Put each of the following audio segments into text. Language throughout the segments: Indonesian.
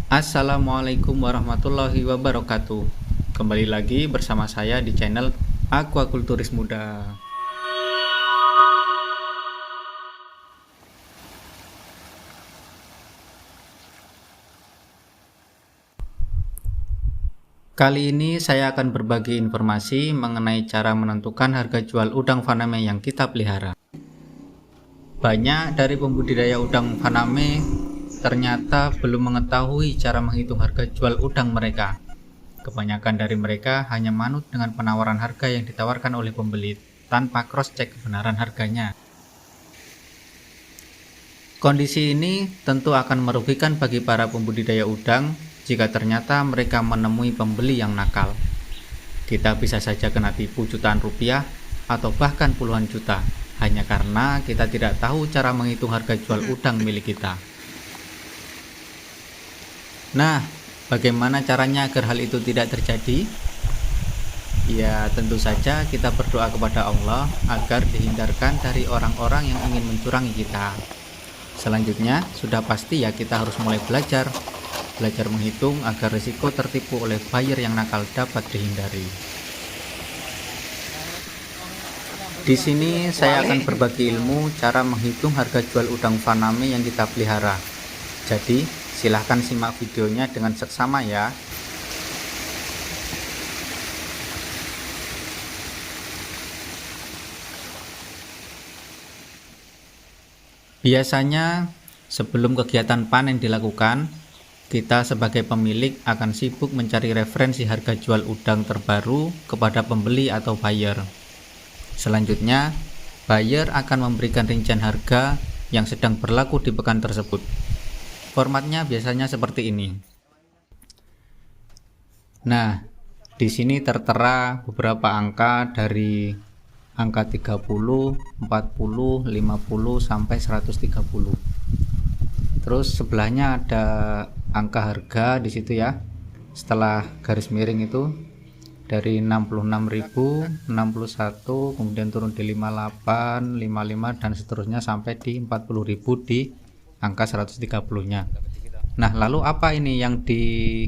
Assalamualaikum warahmatullahi wabarakatuh. Kembali lagi bersama saya di channel Aquakulturis Muda. Kali ini saya akan berbagi informasi mengenai cara menentukan harga jual udang faname yang kita pelihara. Banyak dari pembudidaya udang faname ternyata belum mengetahui cara menghitung harga jual udang mereka. Kebanyakan dari mereka hanya manut dengan penawaran harga yang ditawarkan oleh pembeli tanpa cross-check kebenaran harganya. Kondisi ini tentu akan merugikan bagi para pembudidaya udang jika ternyata mereka menemui pembeli yang nakal. Kita bisa saja kena tipu jutaan rupiah atau bahkan puluhan juta hanya karena kita tidak tahu cara menghitung harga jual udang milik kita. Nah, bagaimana caranya agar hal itu tidak terjadi? Ya, tentu saja kita berdoa kepada Allah agar dihindarkan dari orang-orang yang ingin mencurangi kita. Selanjutnya, sudah pasti ya kita harus mulai belajar menghitung agar risiko tertipu oleh buyer yang nakal dapat dihindari. Di sini saya akan berbagi ilmu cara menghitung harga jual udang faname yang kita pelihara. Jadi, silahkan simak videonya dengan seksama ya. Biasanya sebelum kegiatan panen dilakukan, kita sebagai pemilik akan sibuk mencari referensi harga jual udang terbaru kepada pembeli atau buyer. Selanjutnya, buyer akan memberikan rincian harga yang sedang berlaku di pekan tersebut. Formatnya biasanya seperti ini. Nah, di sini tertera beberapa angka dari angka 30, 40, 50 sampai 130. Terus sebelahnya ada angka harga di situ ya. Setelah garis miring itu dari 66.000, 61, kemudian turun di 58, 55 dan seterusnya sampai di 40.000 di angka 130-nya. Nah, lalu apa ini yang di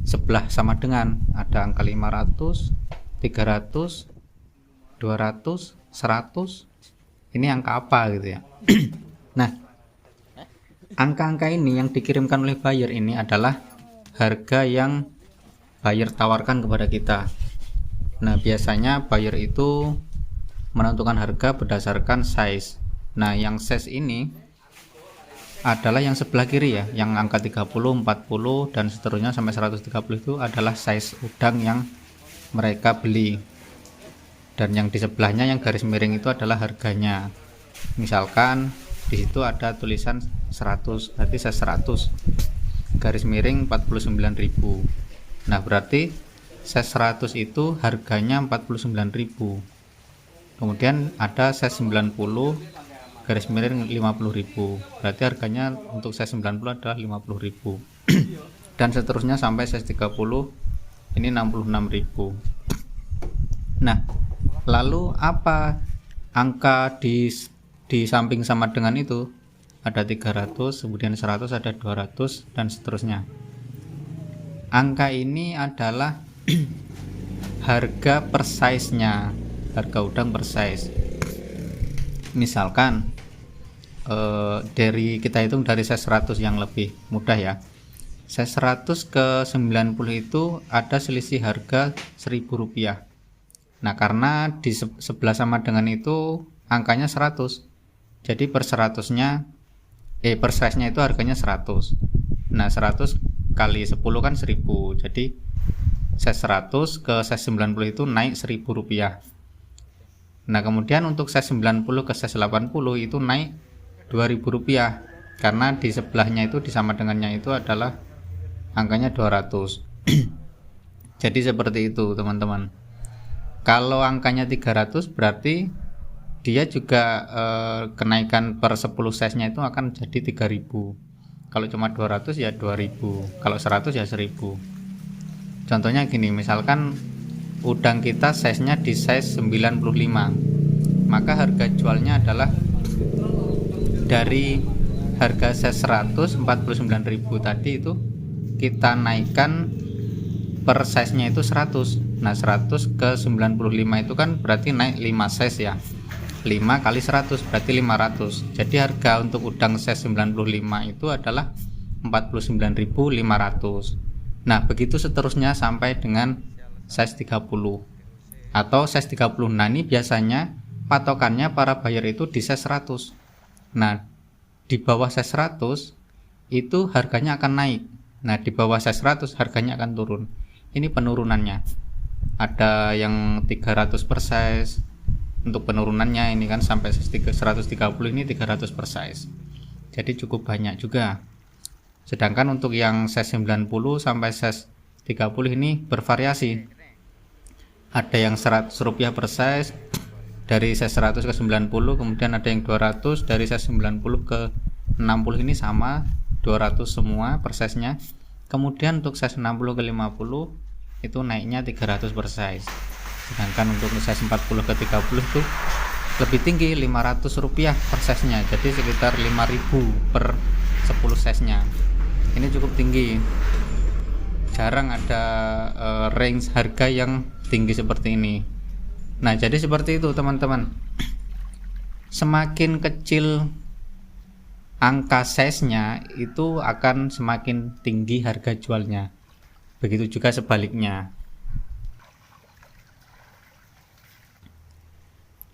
sebelah sama dengan? Ada angka 500, 300, 200, 100. Ini angka apa gitu ya? Nah, angka-angka ini yang dikirimkan oleh buyer ini adalah harga yang buyer tawarkan kepada kita. Nah, biasanya buyer itu menentukan harga berdasarkan size. Nah, yang size ini adalah yang sebelah kiri ya, yang angka 30, 40 dan seterusnya sampai 130 itu adalah size udang yang mereka beli. Dan yang di sebelahnya yang garis miring itu adalah harganya. Misalkan di situ ada tulisan 100, berarti size 100. Garis miring 49.000. Nah, berarti size 100 itu harganya 49.000. Kemudian ada size 90 garis miring 50.000. Berarti harganya untuk size 90 adalah 50.000. Dan seterusnya sampai size 30 ini 66.000. Nah, lalu apa angka di samping sama dengan itu? Ada 300, kemudian 100, ada 200 dan seterusnya. Angka ini adalah harga per size-nya, harga udang per size. Misalkan dari kita hitung dari size 100 yang lebih mudah ya. Size 100 ke 90 itu ada selisih harga Rp1.000. Nah, karena di sebelah sama dengan itu angkanya 100. Jadi per 100-nya per size-nya itu harganya 100. Nah, 100 kali 10 kan 1000. Jadi size 100 ke size 90 itu naik Rp1.000. Nah, kemudian untuk size 90 ke size 80 itu naik Rp2.000 karena di sebelahnya itu disama dengannya itu adalah angkanya 200. Jadi seperti itu teman-teman. Kalau angkanya 300 berarti dia juga kenaikan per 10 size-nya itu akan jadi 3.000. Kalau cuma 200 ya 2.000, kalau 100 ya 1.000. Contohnya gini, misalkan udang kita size-nya di size 95, maka harga jualnya adalah dari harga size 100 49.000 tadi itu kita naikkan per size-nya itu 100. Nah, 100 ke 95 itu kan berarti naik 5 size ya. 5 kali 100 berarti 500. Jadi harga untuk udang size 95 itu adalah 49.500. Nah, begitu seterusnya sampai dengan size 30 atau size 30. Nah, ini biasanya patokannya para buyer itu di size 100. Nah, di bawah size 100 itu harganya akan naik. Nah, di bawah size 100 harganya akan turun. Ini penurunannya. Ada yang 300 per size. Untuk penurunannya ini kan sampai 130, ini 300 per size. Jadi cukup banyak juga. Sedangkan untuk yang size 90 sampai size 30 ini bervariasi. Ada yang Rp100 per size dari size 100 ke 90, kemudian ada yang 200 dari size 90 ke 60, ini sama 200 semua per size-nya. Kemudian untuk size 60 ke 50 itu naiknya 300 per size. Sedangkan untuk size 40 ke 30 itu lebih tinggi, Rp500 per size-nya. Jadi sekitar 5.000 per 10 size-nya. Ini cukup tinggi. Jarang ada range harga yang tinggi seperti ini. Nah, jadi seperti itu teman-teman. Semakin kecil angka size-nya itu akan semakin tinggi harga jualnya. Begitu juga sebaliknya.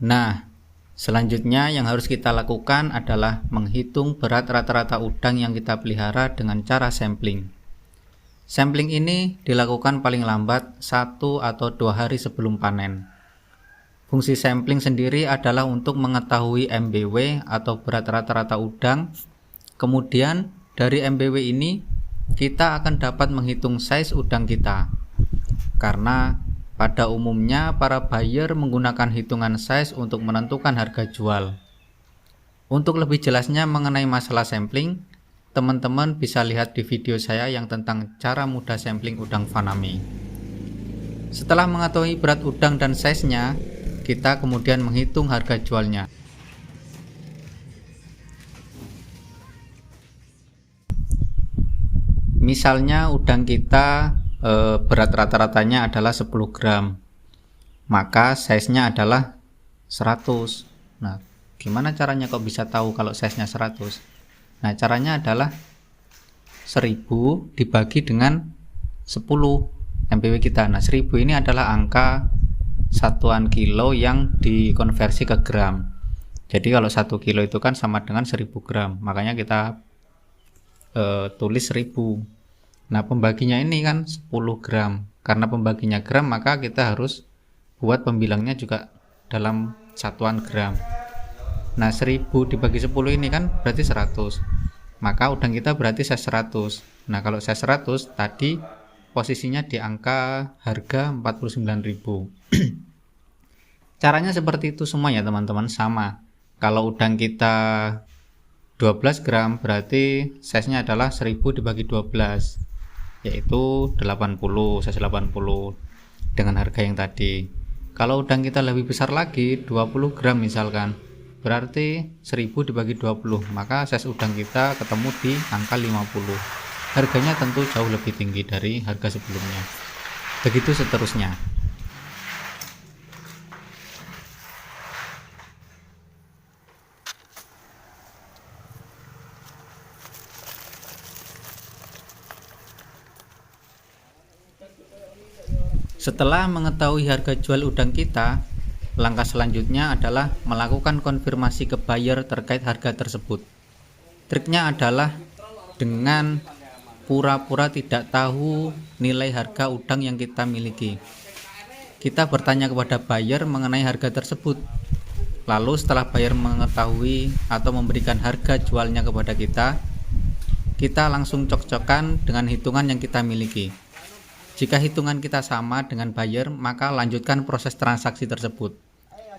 Nah, selanjutnya yang harus kita lakukan adalah menghitung berat rata-rata udang yang kita pelihara dengan cara sampling. Sampling ini dilakukan paling lambat 1 atau 2 hari sebelum panen. Fungsi sampling sendiri adalah untuk mengetahui MBW atau berat rata-rata udang. Kemudian dari MBW ini kita akan dapat menghitung size udang kita. Karena pada umumnya para buyer menggunakan hitungan size untuk menentukan harga jual. Untuk lebih jelasnya mengenai masalah sampling, teman-teman bisa lihat di video saya yang tentang cara mudah sampling udang faname. Setelah mengetahui berat udang dan size-nya, kita kemudian menghitung harga jualnya. Misalnya udang kita berat rata-ratanya adalah 10 gram, maka size-nya adalah 100. Nah, gimana caranya kok bisa tahu kalau size-nya 100? Nah, caranya adalah 1000 dibagi dengan 10 MBW kita. Nah, 1000 ini adalah angka satuan kilo yang dikonversi ke gram. Jadi kalau 1 kilo itu kan sama dengan 1000 gram, makanya kita tulis 1000. Nah, pembaginya ini kan 10 gram. Karena pembaginya gram, maka kita harus buat pembilangnya juga dalam satuan gram. Nah, 1000 dibagi 10 ini kan berarti 100. Maka udang kita berarti size 100. Nah, kalau size 100 tadi posisinya di angka harga 49.000. Caranya seperti itu semua ya teman-teman, sama. Kalau udang kita 12 gram berarti size-nya adalah 1000 dibagi 12, yaitu 80, size 80 dengan harga yang tadi. Kalau udang kita lebih besar lagi, 20 gram misalkan, berarti 1000 dibagi 20, maka size udang kita ketemu di angka 50. Harganya tentu jauh lebih tinggi dari harga sebelumnya. Begitu seterusnya. Setelah mengetahui harga jual udang kita, langkah selanjutnya adalah melakukan konfirmasi ke buyer terkait harga tersebut. Triknya adalah dengan pura-pura tidak tahu nilai harga udang yang kita miliki. Kita bertanya kepada buyer mengenai harga tersebut. Lalu setelah buyer mengetahui atau memberikan harga jualnya kepada kita langsung cocokkan dengan hitungan yang kita miliki. Jika hitungan kita sama dengan buyer, maka lanjutkan proses transaksi tersebut.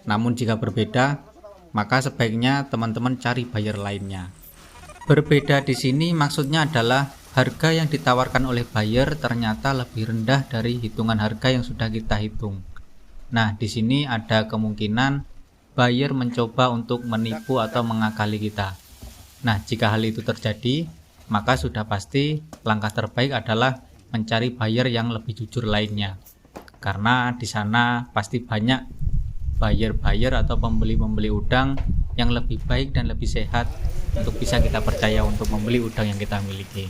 Namun jika berbeda, maka sebaiknya teman-teman cari buyer lainnya. Berbeda di sini maksudnya adalah harga yang ditawarkan oleh buyer ternyata lebih rendah dari hitungan harga yang sudah kita hitung. Nah, di sini ada kemungkinan buyer mencoba untuk menipu atau mengakali kita. Nah, jika hal itu terjadi, maka sudah pasti langkah terbaik adalah mencari buyer yang lebih jujur lainnya. Karena di sana pasti banyak buyer-buyer atau pembeli-pembeli udang yang lebih baik dan lebih sehat untuk bisa kita percaya untuk membeli udang yang kita miliki.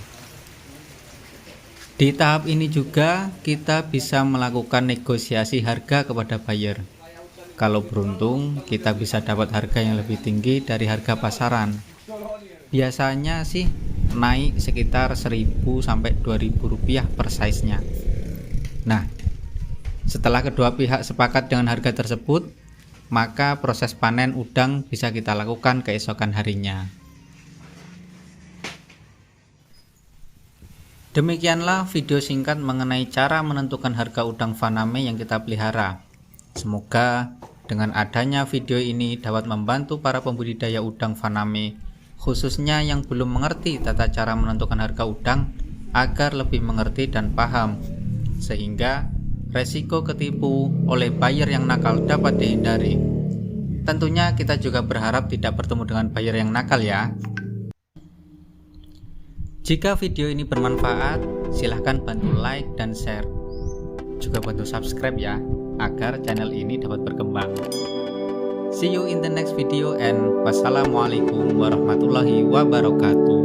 Di tahap ini juga kita bisa melakukan negosiasi harga kepada buyer. Kalau beruntung, kita bisa dapat harga yang lebih tinggi dari harga pasaran. Biasanya sih naik sekitar 1.000 sampai 2.000 rupiah per size-nya. Nah, setelah kedua pihak sepakat dengan harga tersebut, maka proses panen udang bisa kita lakukan keesokan harinya. Demikianlah video singkat mengenai cara menentukan harga udang faname yang kita pelihara. Semoga dengan adanya video ini dapat membantu para pembudidaya udang faname, khususnya yang belum mengerti tata cara menentukan harga udang, agar lebih mengerti dan paham, sehingga resiko ketipu oleh buyer yang nakal dapat dihindari. Tentunya kita juga berharap tidak bertemu dengan buyer yang nakal ya. Jika video ini bermanfaat, silahkan bantu like dan share. Juga bantu subscribe ya, agar channel ini dapat berkembang. See you in the next video and wassalamualaikum warahmatullahi wabarakatuh.